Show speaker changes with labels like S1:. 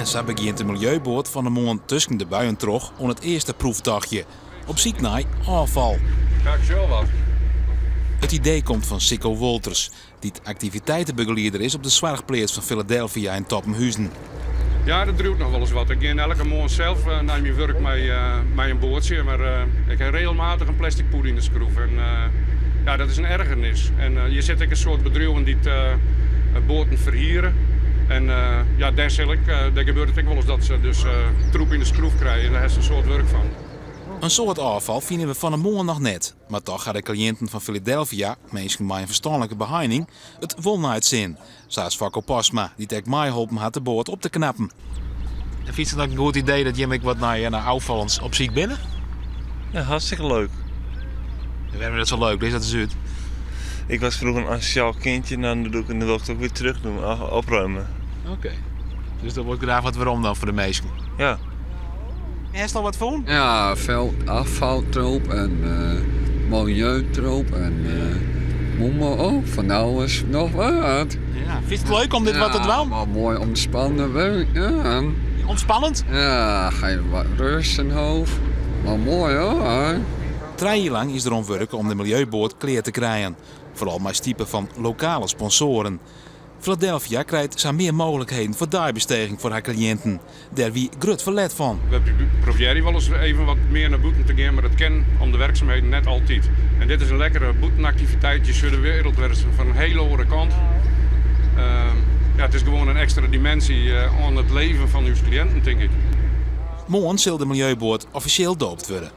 S1: En zo begint de Milieuboord van de maand tussen de buien terug om het eerste proefdagje. Op zoek naar afval.
S2: Ja, ik zo wat.
S1: Het idee komt van Sikko Wolters, die activiteitenbegeleider is op de zorgplaats van Philadelphia in Toppenhuizen.
S2: Ja, dat duurt nog wel eens wat. Ik ga elke morgen zelf naar mijn werk met een boordje, maar ik heb regelmatig een plastic poeder in de schroef. En ja, dat is een ergernis. En je zit ook een soort bedrijven die boorden verhieren. En ja, daar gebeurt het ook wel eens dat ze dus troep in de schroef krijgen en daar is een soort werk van.
S1: Een soort afval vinden we van de morgen nog net. Maar toch gaan de cliënten van Philadelphia, mensen met een verstandelijke behinding, het wel uitzien. Zoals Fakko Pasma, die tegen mij geholpen had de boord op te knappen. En vind je het een goed idee dat je wat naar afvallens op ziek binnen?
S3: Ja, hartstikke leuk.
S1: We hebben dat zo leuk, is dat dus uit?
S3: Ik was vroeger een asociaal kindje en dan wil ik het ook weer terug doen, opruimen.
S1: Oké. Dus dat wordt graag wat waarom dan voor de meesten?
S3: Ja.
S1: Is er al wat voor?
S4: Ja, veel afvaltroop en milieutroop en moet maar ook van alles nog wat.
S1: Ja. Vind je het leuk om dit wat te doen?
S4: Ja, mooi ontspannen werk, ja.
S1: Ontspannend?
S4: Ja, ga je wat rust in hoofd. Maar mooi hoor.
S1: 3 jaar lang is er om werken om de Milieuboord clear te krijgen. Vooral met typen van lokale sponsoren. Philadelphia krijgt zo meer mogelijkheden voor dijbesteding voor haar cliënten. Daar wie grut verlet van.
S2: We proberen wel eens even wat meer naar boeten te gaan, maar dat kan om de werkzaamheden net altijd. En dit is een lekkere boetenactiviteit. Je ziet de wereld van een hele hoge kant. Ja, het is gewoon een extra dimensie aan het leven van uw cliënten, denk ik.
S1: Morgen zal de Milieuboord officieel doopt worden.